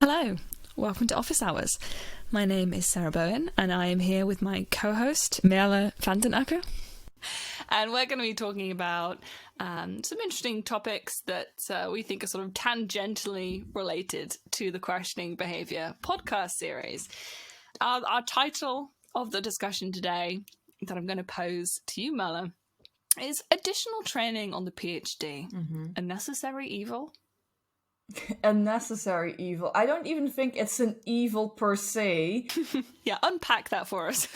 Hello, welcome to Office Hours. My name is Sarah Bowen and I am here with my co-host Merle van den Akker. And we're going to be talking about some interesting topics that we think are sort of tangentially related to the Questioning Behaviour podcast series. Our title of the discussion today that I'm going to pose to you, Merle, is Additional Training on the PhD, a necessary evil? A necessary evil. I don't even think it's an evil per se. Yeah, unpack that for us.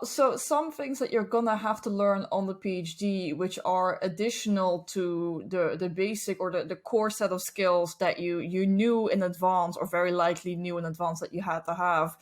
So some things that you're gonna have to learn on the PhD, which are additional to the basic or the core set of skills that you knew in advance, or very likely knew in advance that you had to have.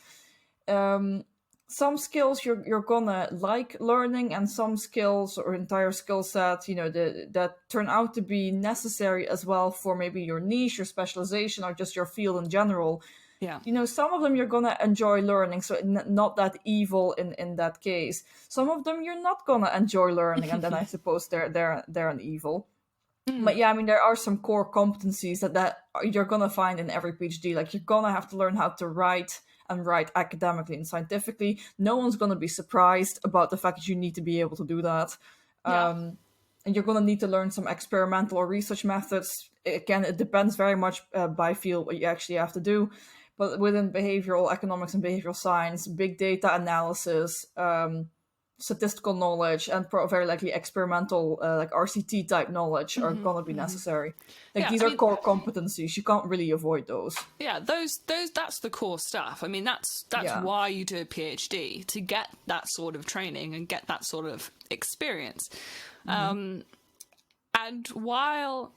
Some skills you're gonna like learning, and some skills or entire skill sets, that turn out to be necessary as well for maybe your niche, your specialization, or just your field in general. Yeah. Some of them you're gonna enjoy learning, so not that evil in that case. Some of them you're not gonna enjoy learning, and then I suppose they're an evil. But yeah, I mean, there are some core competencies that you're gonna find in every PhD. Like, you're gonna have to learn how to write academically and scientifically. No one's going to be surprised about the fact that you need to be able to do that. And you're going to need to learn some experimental or research methods. Again, it depends very much by field what you actually have to do. But within behavioral economics and behavioral science, big data analysis, statistical knowledge, and very likely experimental, like RCT type knowledge are going to be necessary. These are core competencies. You can't really avoid those. Yeah, those that's the core stuff. I mean, that's why you do a PhD, to get that sort of training and get that sort of experience. And while,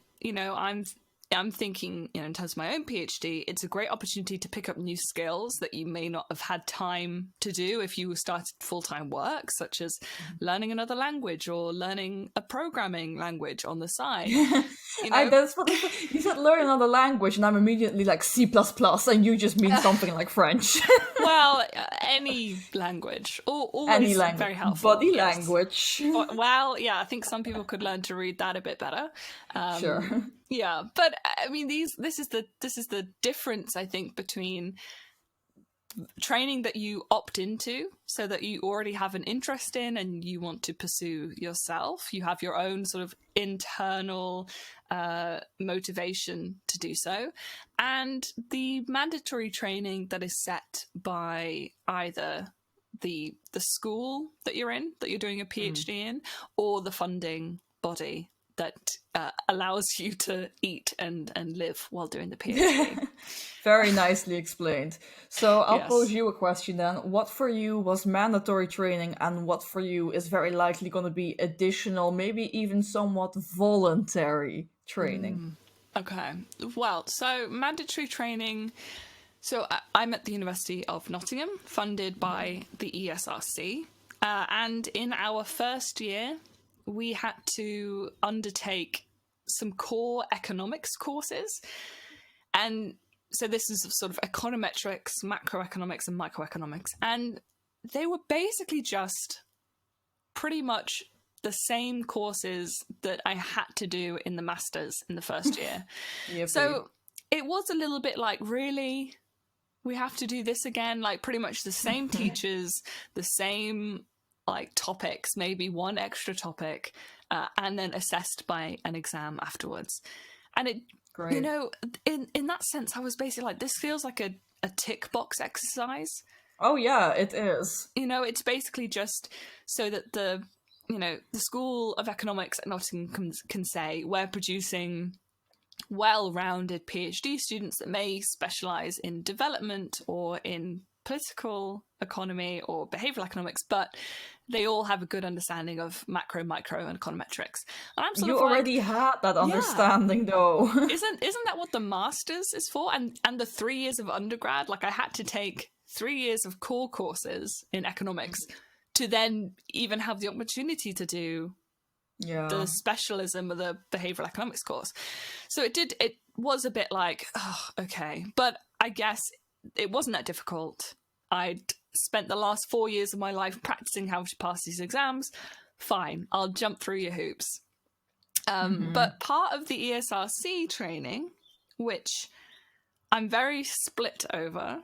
I'm thinking, in terms of my own PhD, it's a great opportunity to pick up new skills that you may not have had time to do if you started full-time work, such as learning another language or learning a programming language on the side. That's what you said, learn another language, and I'm immediately like C++, and you just mean something like French. Well, any language. Always any language. Very helpful. Body language. Well, yeah, I think some people could learn to read that a bit better. Sure. Yeah, but I mean, this is the difference, I think, between training that you opt into, so that you already have an interest in and you want to pursue yourself. You have your own sort of internal motivation to do so, and the mandatory training that is set by either the school that you're in, that you're doing a PhD in, or the funding body that allows you to eat and live while doing the PhD. Very nicely explained. So I'll pose you a question then. What for you was mandatory training, and what for you is very likely going to be additional, maybe even somewhat voluntary training? Okay. Well, so mandatory training. So I'm at the University of Nottingham, funded by the ESRC. And in our first year, we had to undertake some core economics courses. And so this is sort of econometrics, macroeconomics, and microeconomics. And they were basically just pretty much the same courses that I had to do in the masters in the first year. So it was a little bit like, really? We have to do this again? Like, pretty much the same teachers, the same topics, maybe one extra topic, and then assessed by an exam afterwards. And it, Great. in that sense, I was basically like, this feels like a tick box exercise. Oh yeah, it is. It's basically just so that the School of Economics at Nottingham can say, we're producing well-rounded PhD students that may specialise in development or in political economy or behavioural economics, but they all have a good understanding of macro, micro, and econometrics. And I'm you already had that understanding, though. Isn't that what the masters is for? And the 3 years of undergrad, I had to take 3 years of core courses in economics to then even have the opportunity to do the specialism of the behavioural economics course. So it was a bit like, oh, okay. But I guess it wasn't that difficult. I'd spent the last 4 years of my life practicing how to pass these exams. Fine, I'll jump through your hoops. But part of the ESRC training, which I'm very split over.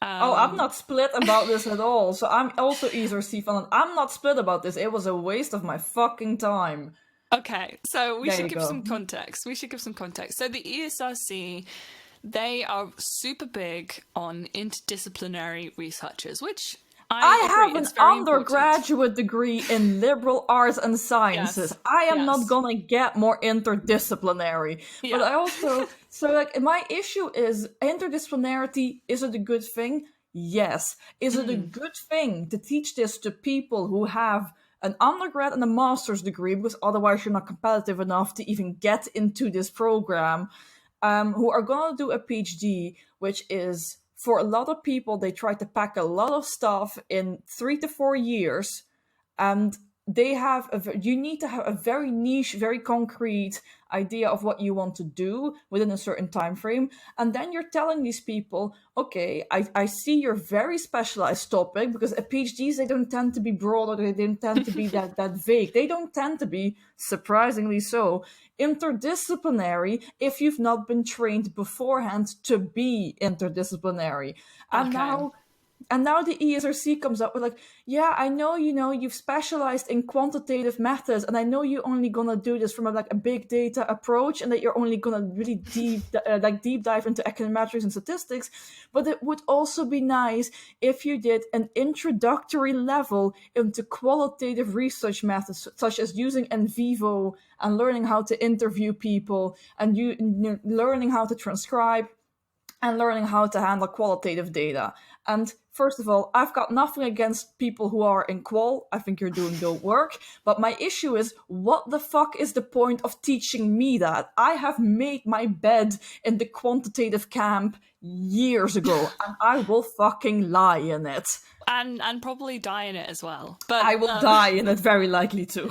Oh, I'm not split about this at all. So I'm also ESRC fan, and I'm not split about this. It was a waste of my fucking time. Okay, so we There should you give go. some context. So the ESRC, they are super big on interdisciplinary researchers, which I have agree, an it's very undergraduate degree in liberal arts and sciences. Yes, I am not yes. gonna get more interdisciplinary. But Yeah. I also, so like, my issue is interdisciplinarity, is it a good thing? Yes. Is it a good thing to teach this to people who have an undergrad and a master's degree, because otherwise you're not competitive enough to even get into this program, who are going to do a PhD, which is, for a lot of people, they try to pack a lot of stuff in 3 to 4 years, and you need to have a very niche, very concrete idea of what you want to do within a certain time frame. And then you're telling these people, okay, I see your very specialized topic, because PhDs, they don't tend to be broader, they don't tend to be that vague. They don't tend to be, surprisingly so, interdisciplinary if you've not been trained beforehand to be interdisciplinary. Okay. And now the ESRC comes up with like, yeah, I know, you've specialized in quantitative methods, and I know you're only gonna do this from a big data approach, and that you're only gonna really deep dive into econometrics and statistics. But it would also be nice if you did an introductory level into qualitative research methods, such as using in vivo and learning how to interview people, and learning how to transcribe, and learning how to handle qualitative data. And first of all, I've got nothing against people who are in qual. I think you're doing good work. But my issue is, what the fuck is the point of teaching me that? I have made my bed in the quantitative camp years ago, and I will fucking lie in it. And probably die in it as well. But I will die in it, very likely too.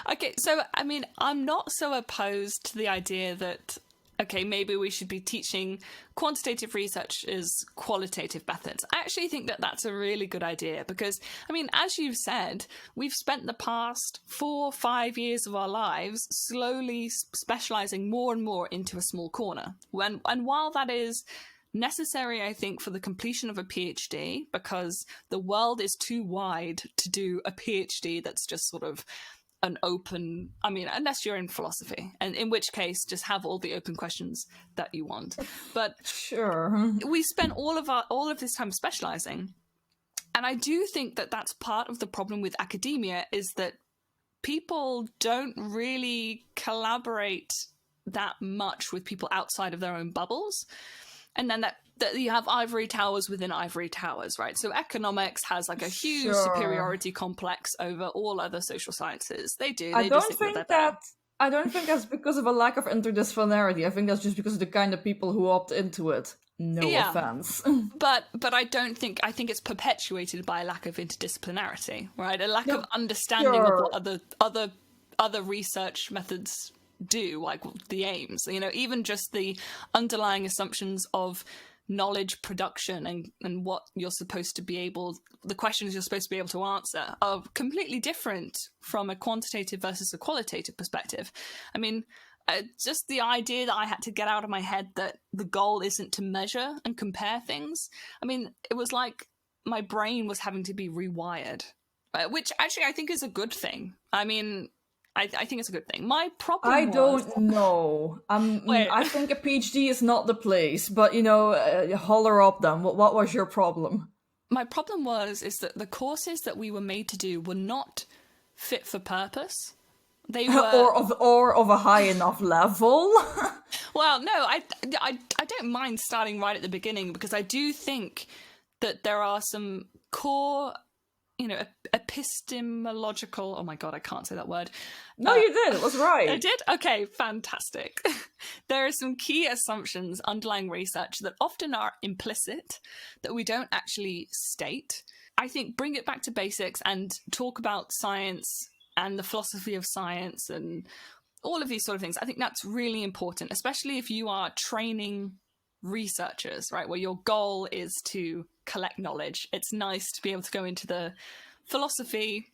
Okay, so I mean, I'm not so opposed to the idea that, okay, maybe we should be teaching quantitative research as qualitative methods. I actually think that that's a really good idea because, I mean, as you've said, we've spent the past 4 or 5 years of our lives slowly specializing more and more into a small corner. And while that is necessary, I think, for the completion of a PhD, because the world is too wide to do a PhD that's just sort of an open, I mean, unless you're in philosophy, and in which case just have all the open questions that you want. But sure, we spent all of this time specializing, and I do think that that's part of the problem with academia, is that people don't really collaborate that much with people outside of their own bubbles. And then that you have ivory towers within ivory towers, right? So economics has like a huge superiority complex over all other social sciences. They do. I don't think that's because of a lack of interdisciplinarity. I think that's just because of the kind of people who opt into it. No offense. But I think it's perpetuated by a lack of interdisciplinarity, right? A lack of understanding of what other research methods do, like the aims, even just the underlying assumptions of knowledge production and what you're supposed to be able, the questions you're supposed to be able to answer are completely different from a quantitative versus a qualitative perspective. I mean, just the idea that I had to get out of my head that the goal isn't to measure and compare things. I mean, it was like my brain was having to be rewired, which actually I think is a good thing. I mean, I think it's a good thing. My problem don't know. I think a PhD is not the place, but, holler up then. What was your problem? My problem is that the courses that we were made to do were not fit for purpose. They were or of a high enough level. Well, no, I don't mind starting right at the beginning, because I do think that there are some core, epistemological, oh my god, I can't say that word. No, you did. It was right. I did? Okay, fantastic. There are some key assumptions underlying research that often are implicit, that we don't actually state. I think bring it back to basics and talk about science and the philosophy of science and all of these sort of things. I think that's really important, especially if you are training researchers, right, where your goal is to collect knowledge. It's nice to be able to go into the philosophy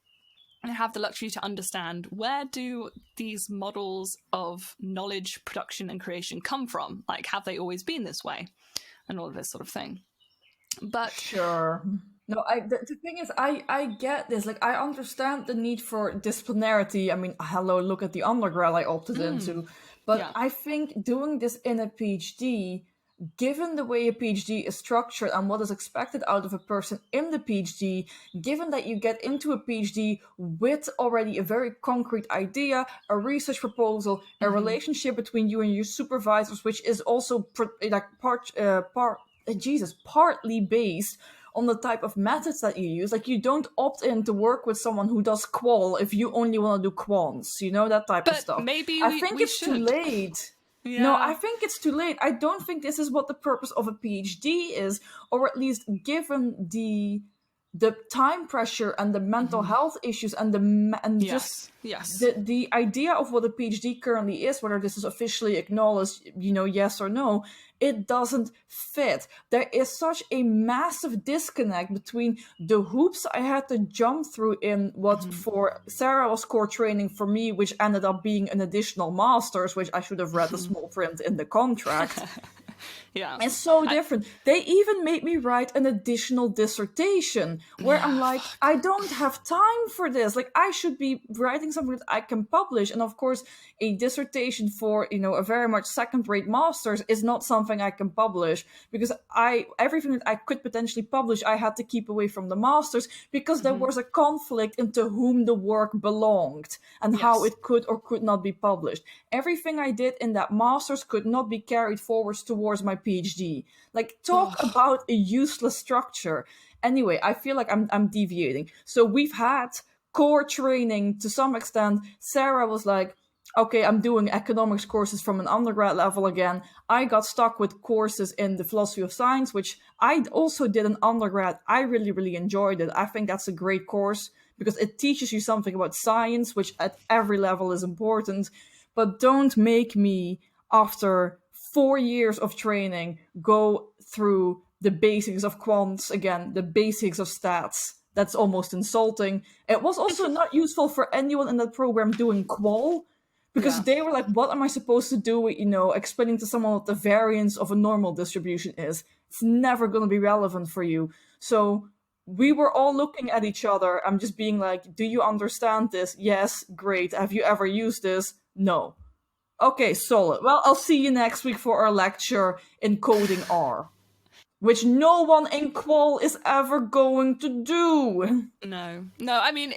I have the luxury to understand, where do these models of knowledge production and creation come from? Like, have they always been this way? And all of this sort of thing. But Sure. No, the thing is, I get this. Like, I understand the need for disciplinarity. I mean, hello, look at the undergrad I opted into. But yeah. I think doing this in a PhD, given the way a PhD is structured and what is expected out of a person in the PhD, given that you get into a PhD with already a very concrete idea, a research proposal, a relationship between you and your supervisors, which is also partly based on the type of methods that you use. Like, you don't opt in to work with someone who does qual if you only want to do quants, that type of but stuff. maybe I think we it's should. too late. Yeah. No, I think it's too late. I don't think this is what the purpose of a PhD is, or at least given the time pressure and the mental health issues and yes. the idea of what a PhD currently is, whether this is officially acknowledged, yes or no, it doesn't fit. There is such a massive disconnect between the hoops I had to jump through in what for Sarah was core training, for me, which ended up being an additional master's, which I should have read the small print in the contract. Yeah. It's so different. They even made me write an additional dissertation where I'm like, I don't have time for this. Like, I should be writing something that I can publish. And of course, a dissertation for, a very much second-rate master's is not something I can publish, because everything that I could potentially publish, I had to keep away from the master's, because there was a conflict into whom the work belonged and how it could or could not be published. Everything I did in that master's could not be carried forwards towards my PhD. Like, talk about a useless structure. Anyway, I feel like I'm deviating. So we've had core training to some extent. Sarah was like, okay, I'm doing economics courses from an undergrad level again. I got stuck with courses in the philosophy of science, which I also did in undergrad. I really, really enjoyed it. I think that's a great course because it teaches you something about science, which at every level is important. But don't make me, after 4 years of training, go through the basics of quants again, the basics of stats. That's almost insulting. It was also not useful for anyone in that program doing qual, because they were like, what am I supposed to do with, explaining to someone what the variance of a normal distribution is? It's never going to be relevant for you. So we were all looking at each other. I'm just being like, do you understand this? Yes, great. Have you ever used this? No. Okay, solid. Well, I'll see you next week for our lecture in coding R, which no one in qual is ever going to do. No. I mean,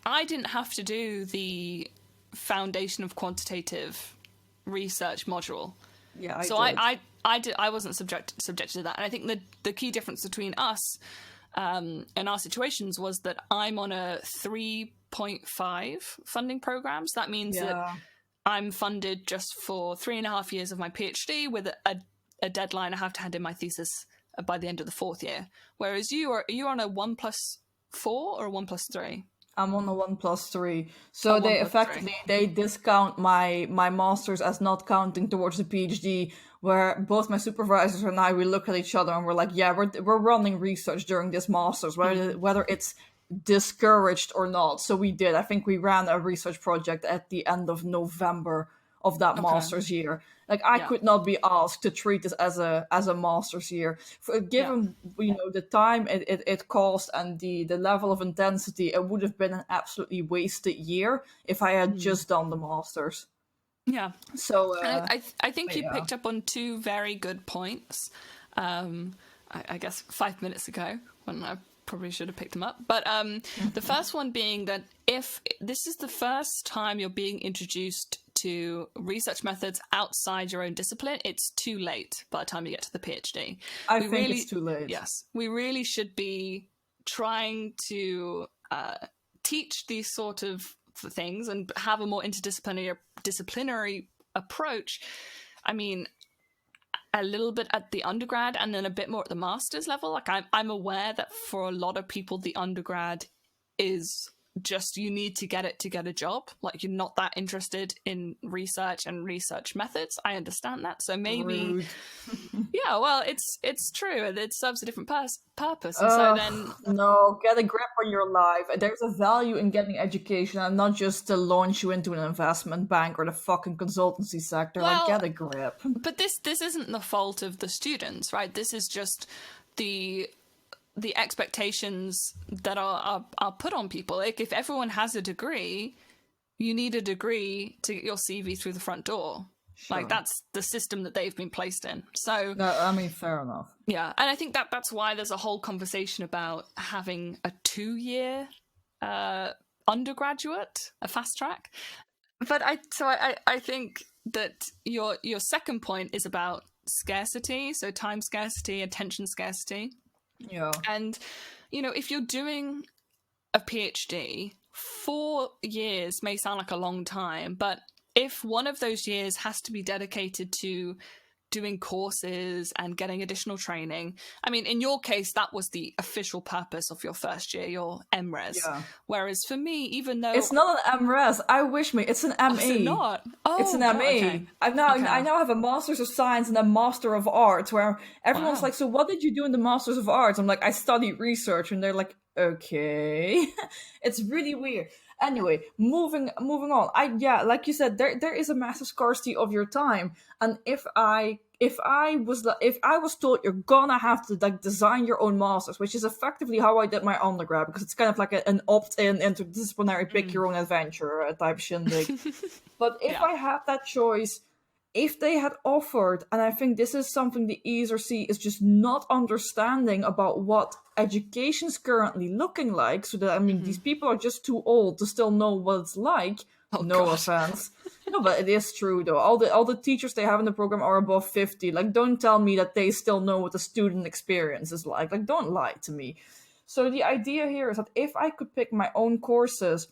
I didn't have to do the foundation of quantitative research module. Yeah, I wasn't subjected to that. And I think the key difference between us and our situations was that I'm on a 3.5 funding program. So that means that I'm funded just for 3.5 years of my PhD with a deadline. I have to hand in my thesis by the end of the 4th year. Whereas are you on a 1+4 or a 1+3? I'm on a 1+3. So they effectively they discount my master's as not counting towards the PhD, where both my supervisors and I, we look at each other and we're like, yeah, we're running research during this master's, whether it's discouraged or not. So we did. I think we ran a research project at the end of November of that master's year. Like, I could not be asked to treat this as a master's year. Given the time it cost and the level of intensity, it would have been an absolutely wasted year if I had just done the master's. Yeah. So I think you picked up on two very good points. I guess 5 minutes ago, when I probably should have picked them up. But the first one being that if this is the first time you're being introduced to research methods outside your own discipline, it's too late by the time you get to the PhD. I think it's too late. Yes. We really should be trying to teach these sort of things and have a more interdisciplinary approach. I mean, a little bit at the undergrad and then a bit more at the master's level. Like, I'm aware that for a lot of people, the undergrad is just you need to get it to get a job. Like, you're not that interested in research and research methods. I understand that. So maybe, yeah, well, it's true. It serves a different purpose. And so then, no, get a grip on your life. There's a value in getting education and not just to launch you into an investment bank or the fucking consultancy sector. well, Like, get a grip. but this isn't the fault of the students, right? This is just the expectations that are put on people. Like, if everyone has a degree, you need a degree to get your CV through the front door. Sure. Like, that's the system that they've been placed in. So, no, I mean, fair enough. Yeah, and I think that's why there's a whole conversation about having a 2-year undergraduate, a fast track. But I think that your second point is about scarcity, so time scarcity, attention scarcity. Yeah. And, if you're doing a PhD, 4 years may sound like a long time, but if one of those years has to be dedicated to doing courses and getting additional training, I mean, in your case, that was the official purpose of your first year, your MRes. Yeah. Whereas for me, even though it's not an MRes, I wish me, it's an ME. Is it not? It's an ME. Okay. I now have a Master's of Science and a Master of Arts, where everyone's like, so what did you do in the Masters of Arts? I'm like, I studied research, and they're like, okay. It's really weird. Anyway, moving on. Like you said, there is a massive scarcity of your time, and if I was told you're gonna have to like design your own masters, which is effectively how I did my undergrad, because it's kind of like an opt-in interdisciplinary pick your own adventure type shindig. But if I had that choice, if they had offered, and I think this is something the ESRC is just not understanding about what education's currently looking like, so that, I mean, these people are just too old to still know what it's like. Offense. No, but it is true, though. All the teachers they have in the program are above 50. Like, don't tell me that they still know what the student experience is like. Like, don't lie to me. So the idea here is that if I could pick my own courses,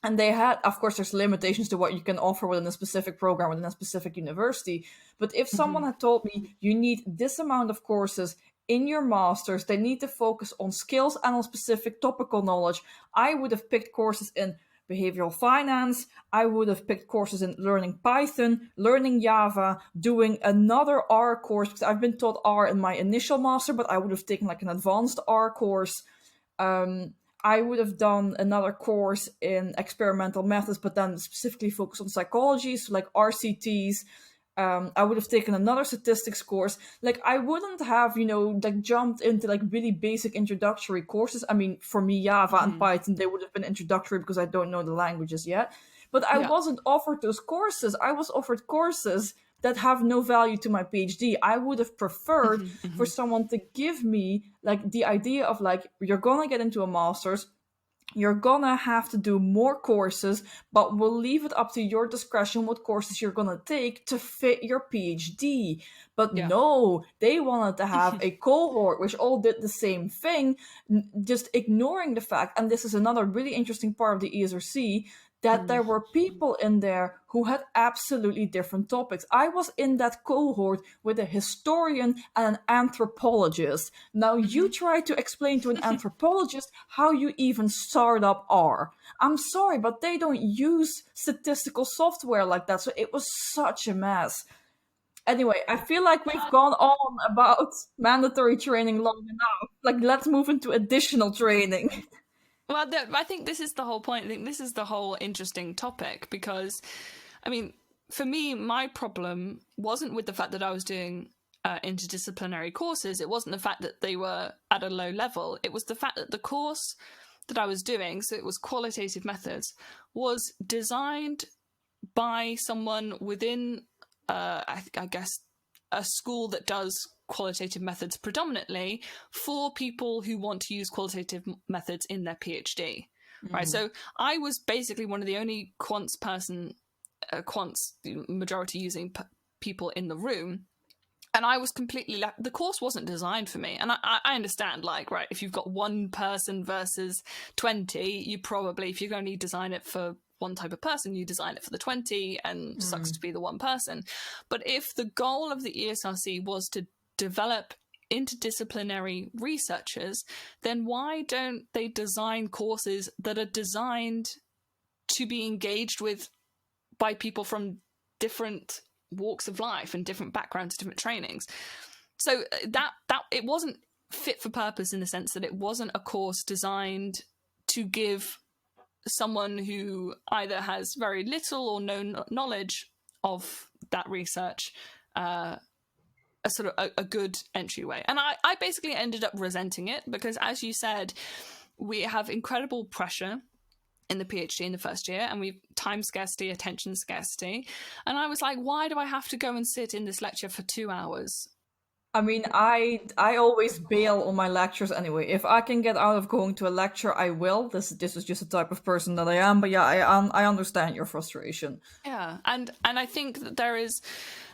and they had, of course, there's limitations to what you can offer within a specific program, within a specific university. But if someone had told me you need this amount of courses in your master's, they need to focus on skills and on specific topical knowledge, I would have picked courses in behavioral finance. I would have picked courses in learning Python, learning Java, doing another R course, because I've been taught R in my initial master, but I would have taken like an advanced R course. I would have done another course in experimental methods, but then specifically focused on psychology, so like RCTs. I would have taken another statistics course. Like, I wouldn't have, like jumped into like really basic introductory courses. I mean, for me, Java and Python, they would have been introductory because I don't know the languages yet. But I wasn't offered those courses. I was offered courses that have no value to my PhD. I would have preferred for someone to give me like the idea of like, you're gonna get into a master's, you're gonna have to do more courses, but we'll leave it up to your discretion what courses you're gonna take to fit your PhD. But no, they wanted to have a cohort which all did the same thing, just ignoring the fact, and this is another really interesting part of the ESRC, that there were people in there who had absolutely different topics. I was in that cohort with a historian and an anthropologist. Now, you try to explain to an anthropologist how you even start up R. I'm sorry, but they don't use statistical software like that, so it was such a mess. Anyway, I feel like we've gone on about mandatory training long enough. Like, let's move into additional training. Well, I think this is the whole point. I think this is the whole interesting topic because, I mean, for me, my problem wasn't with the fact that I was doing interdisciplinary courses. It wasn't the fact that they were at a low level. It was the fact that the course that I was doing, so it was qualitative methods, was designed by someone within, I guess, a school that does qualitative methods predominantly for people who want to use qualitative methods in their PhD, right? So I was basically one of the only quants majority using people in the room, and I was completely the course wasn't designed for me. And I understand, like, right, if you've got one person versus 20, you probably, if you're going to design it for one type of person, you design it for the 20, and sucks to be the one person. But if the goal of the ESRC was to develop interdisciplinary researchers, then why don't they design courses that are designed to be engaged with by people from different walks of life and different backgrounds, different trainings? So that it wasn't fit for purpose in the sense that it wasn't a course designed to give someone who either has very little or no knowledge of that research a sort of a good entryway. And I basically ended up resenting it because, as you said, we have incredible pressure in the PhD in the first year, and we've time scarcity, attention scarcity. And I was like, why do I have to go and sit in this lecture for 2 hours? I mean, I always bail on my lectures anyway. If I can get out of going to a lecture, I will. This is just the type of person that I am. But yeah, I understand your frustration. Yeah, and I think that there's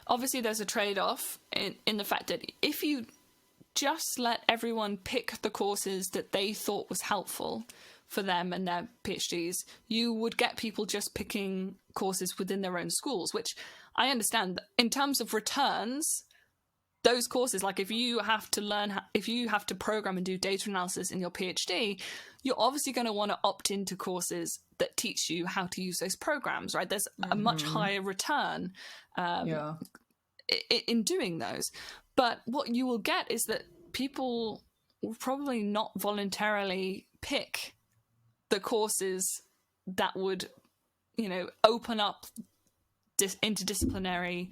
a trade-off in the fact that if you just let everyone pick the courses that they thought was helpful for them and their PhDs, you would get people just picking courses within their own schools, which I understand. In terms of returns, those courses, like if you have to program and do data analysis in your PhD, you're obviously going to want to opt into courses that teach you how to use those programs, right? There's a much higher return in doing those. But what you will get is that people will probably not voluntarily pick the courses that would, open up interdisciplinary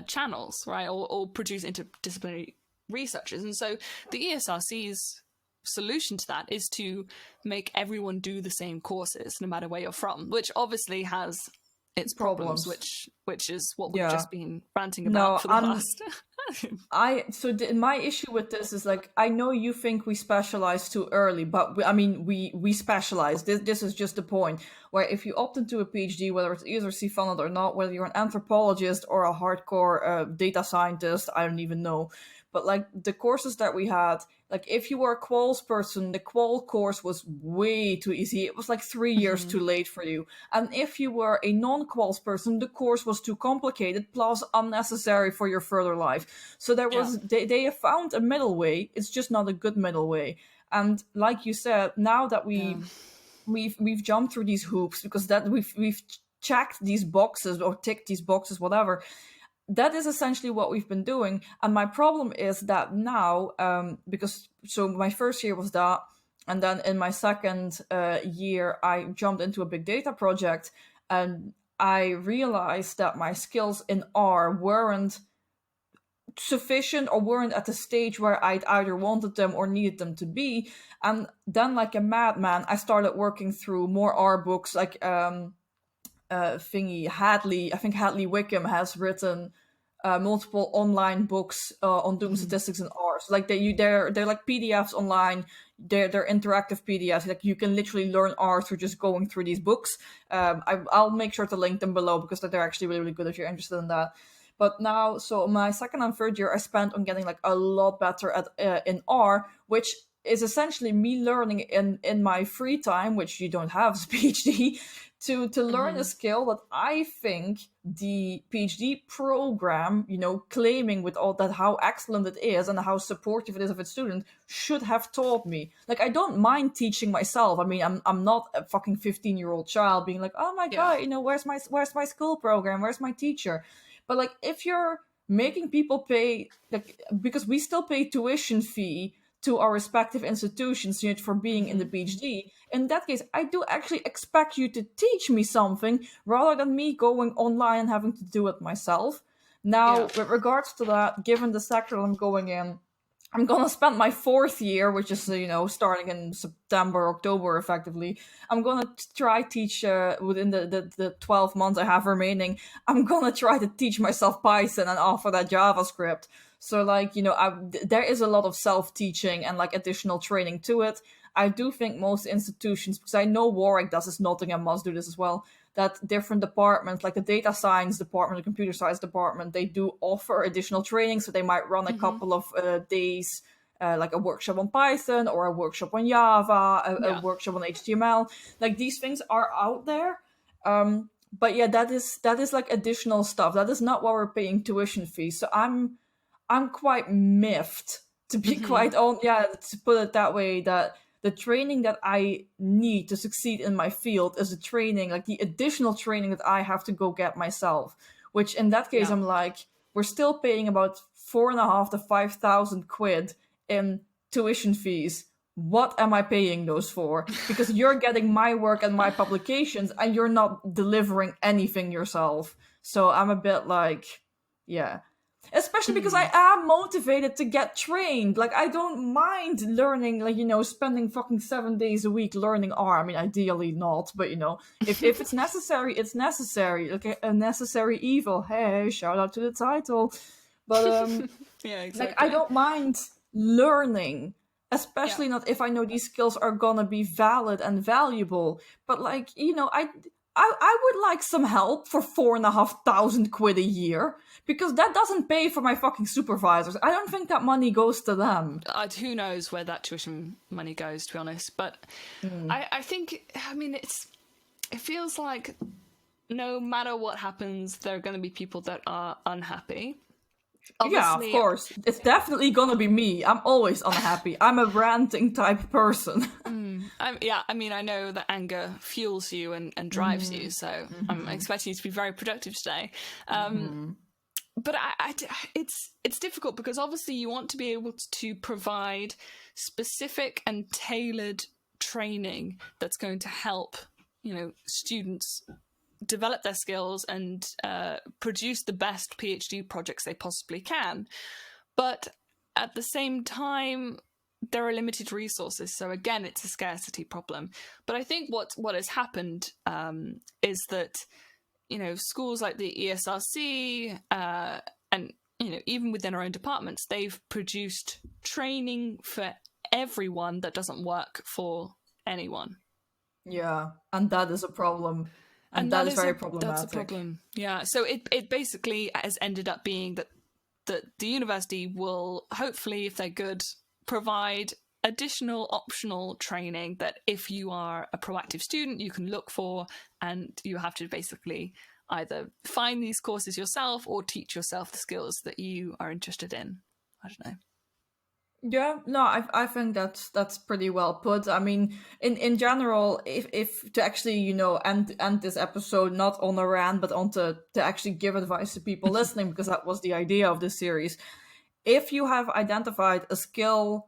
channels, right, or produce interdisciplinary researchers. And so the ESRC's solution to that is to make everyone do the same courses no matter where you're from, which obviously has its problems. which is what we've just been ranting about for the last my issue with this is, like, I know you think we specialize too early, but we specialize. This is just the point where if you opt into a PhD, whether it's ESRC funded or not, whether you're an anthropologist or a hardcore data scientist, I don't even know. But like the courses that we had, like if you were a quals person, the qual course was way too easy. It was like 3 years too late for you. And if you were a non-quals person, the course was too complicated plus unnecessary for your further life. So there was they have found a middle way. It's just not a good middle way. And like you said, now that we've jumped through these hoops because that we've checked these boxes or ticked these boxes, whatever. That is essentially what we've been doing. And my problem is that now, so my first year was that, and then in my second year, I jumped into a big data project, and I realized that my skills in R weren't sufficient or weren't at the stage where I'd either wanted them or needed them to be. And then, like a madman, I started working through more R books, like Hadley. I think Hadley Wickham has written multiple online books on doing statistics in R. So like they're like PDFs online. They're interactive PDFs. Like you can literally learn R through just going through these books. I'll make sure to link them below because they're actually really, really good if you're interested in that. But now, so my second and third year, I spent on getting like a lot better at in R, which is essentially me learning in my free time, which you don't have as a PhD, to learn a skill that I think the PhD program, claiming with all that how excellent it is and how supportive it is of its students, should have taught me. Like, I don't mind teaching myself. I mean, I'm not a fucking 15-year-old child being like, oh my God, where's my school program? Where's my teacher? But like, if you're making people pay, like, because we still pay tuition fee to our respective institutions for being in the PhD, in that case, I do actually expect you to teach me something rather than me going online and having to do it myself. Now, with regards to that, given the sector I'm going in, I'm going to spend my fourth year, which is, starting in September, October, effectively. I'm going to try teach, within the 12 months I have remaining, I'm going to try to teach myself Python and offer that JavaScript. So, like, there is a lot of self-teaching and, like, additional training to it. I do think most institutions, because I know Warwick does this, Nottingham must do this as well, that different departments, like the data science department, the computer science department, they do offer additional training. So they might run a couple of days, like a workshop on Python or a workshop on Java, a workshop on HTML. Like, these things are out there. But yeah, that is like additional stuff. That is not what we're paying tuition fees. So I'm quite miffed to be quite on, to put it that way, that the training that I need to succeed in my field is the training, like the additional training that I have to go get myself. Which in that case, Yeah. I'm like, we're still paying about 4,500 to 5,000 quid in tuition fees. What am I paying those for? Because you're getting my work and my publications, and you're not delivering anything yourself. So I'm a bit like, yeah. Especially because I am motivated to get trained. Like, I don't mind learning, like, spending fucking 7 days a week learning R. I mean, ideally not, but, if it's necessary, it's necessary. Like, a necessary evil. Hey, shout out to the title. But, Yeah, exactly. like, I don't mind learning. Especially not if I know these skills are gonna be valid and valuable. But, like, I would like some help for 4,500 quid a year, because that doesn't pay for my fucking supervisors. I don't think that money goes to them. Who knows where that tuition money goes, to be honest. But I think, I mean, it feels like no matter what happens, there are going to be people that are unhappy. Obviously, yeah, of course. It's definitely gonna be me. I'm always unhappy. I'm a ranting type person. I mean, I know that anger fuels you and drives you, so I'm expecting you to be very productive today. But it's difficult because obviously you want to be able to provide specific and tailored training that's going to help, students develop their skills and produce the best PhD projects they possibly can. But at the same time, there are limited resources. So again, it's a scarcity problem. But I think what has happened is that, schools like the ESRC and, even within our own departments, they've produced training for everyone that doesn't work for anyone. Yeah, and that is a problem. And that is very problematic. That's a problem. Yeah. So it basically has ended up being that the university will, hopefully, if they're good, provide additional optional training that if you are a proactive student, you can look for, and you have to basically either find these courses yourself or teach yourself the skills that you are interested in. I don't know. Yeah, no, I think that's pretty well put. I mean, in general, if to actually, end this episode not on a rant, but on to actually give advice to people listening, because that was the idea of this series. If you have identified a skill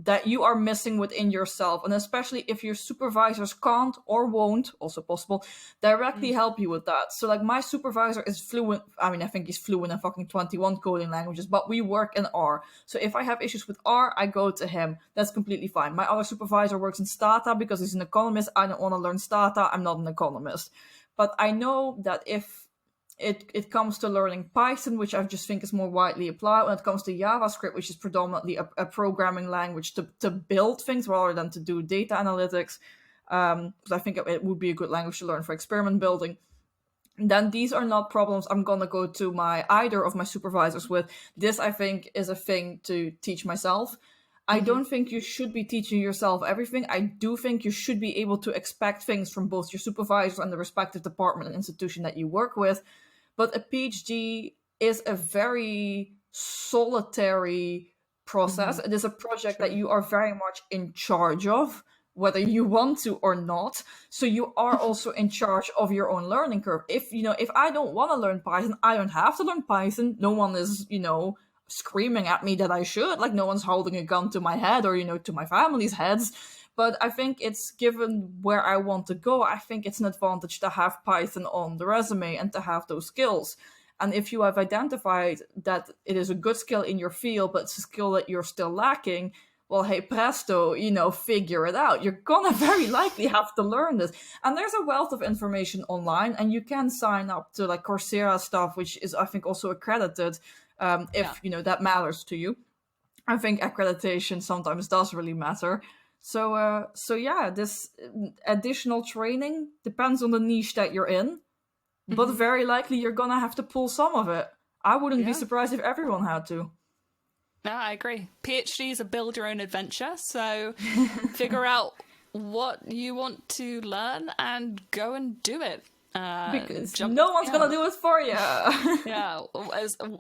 that you are missing within yourself, and especially if your supervisors can't or won't, also possible, directly help you with that. So, like, my supervisor is fluent. I mean, I think he's fluent in fucking 21 coding languages, but we work in R. So if I have issues with R, I go to him. That's completely fine. My other supervisor works in Stata because he's an economist. I don't want to learn Stata. I'm not an economist. But I know that if it comes to learning Python, which I just think is more widely applied, when it comes to JavaScript, which is predominantly a programming language to build things rather than to do data analytics, because I think it would be a good language to learn for experiment building, then these are not problems I'm gonna go to either of my supervisors with. This, I think, is a thing to teach myself. I don't think you should be teaching yourself everything. I do think you should be able to expect things from both your supervisors and the respective department and institution that you work with. But a PhD is a very solitary process. It is a project that you are very much in charge of, whether you want to or not. So you are also in charge of your own learning curve. If I don't want to learn Python, I don't have to learn Python. No one is, screaming at me that I should. Like, no one's holding a gun to my head or, to my family's heads. But I think it's, given where I want to go, I think it's an advantage to have Python on the resume and to have those skills. And if you have identified that it is a good skill in your field, but it's a skill that you're still lacking, well, hey, presto, figure it out. You're gonna very likely have to learn this. And there's a wealth of information online, and you can sign up to, like, Coursera stuff, which is, I think, also accredited, if, that matters to you. I think accreditation sometimes does really matter. So yeah, this additional training depends on the niche that you're in, but very likely you're gonna have to pull some of it. I wouldn't be surprised if everyone had to. No, I agree. PhD is a build your own adventure, so figure out what you want to learn and go and do it. Because no one's gonna do it for you. Yeah,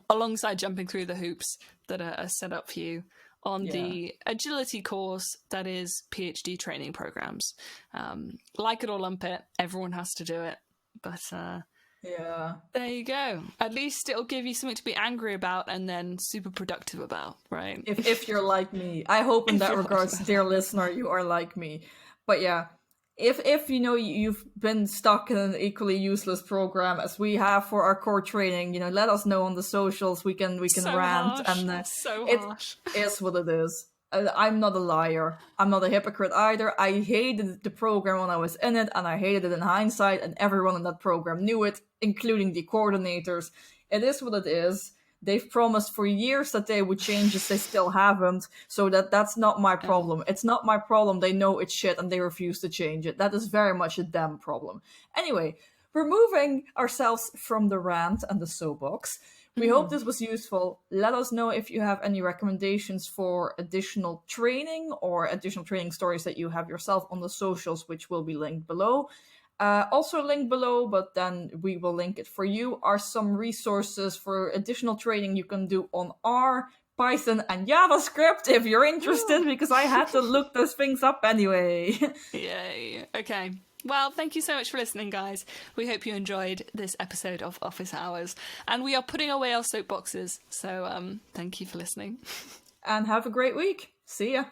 alongside jumping through the hoops that are set up for you on the agility course that is PhD training programs. Like it or lump it, everyone has to do it. But there you go. At least it'll give you something to be angry about and then super productive about, right? If you're like me. I hope in that regards, dear listener, you are like me. But yeah, if you know you've been stuck in an equally useless program as we have for our core training, you know, let us know on the socials. We can So rant, harsh. and So it harsh. is what it is. I'm not a liar. I'm not a hypocrite either. I hated the program when I was in it, and I hated it in hindsight, and everyone in that program knew it, including the coordinators. It is what it is. They've promised for years that they would change this, they still haven't, so that's not my problem. It's not my problem. They know it's shit and they refuse to change it. That is very much a them problem. Anyway, removing ourselves from the rant and the soapbox, we hope this was useful. Let us know if you have any recommendations for additional training or additional training stories that you have yourself on the socials, which will be linked below. Also linked below, but then we will link it for you, are some resources for additional training you can do on R, Python, and JavaScript if you're interested, because I had to look those things up anyway. Yay. Okay. Well, thank you so much for listening, guys. We hope you enjoyed this episode of Office Hours. And we are putting away our soapboxes, so thank you for listening. And have a great week. See ya.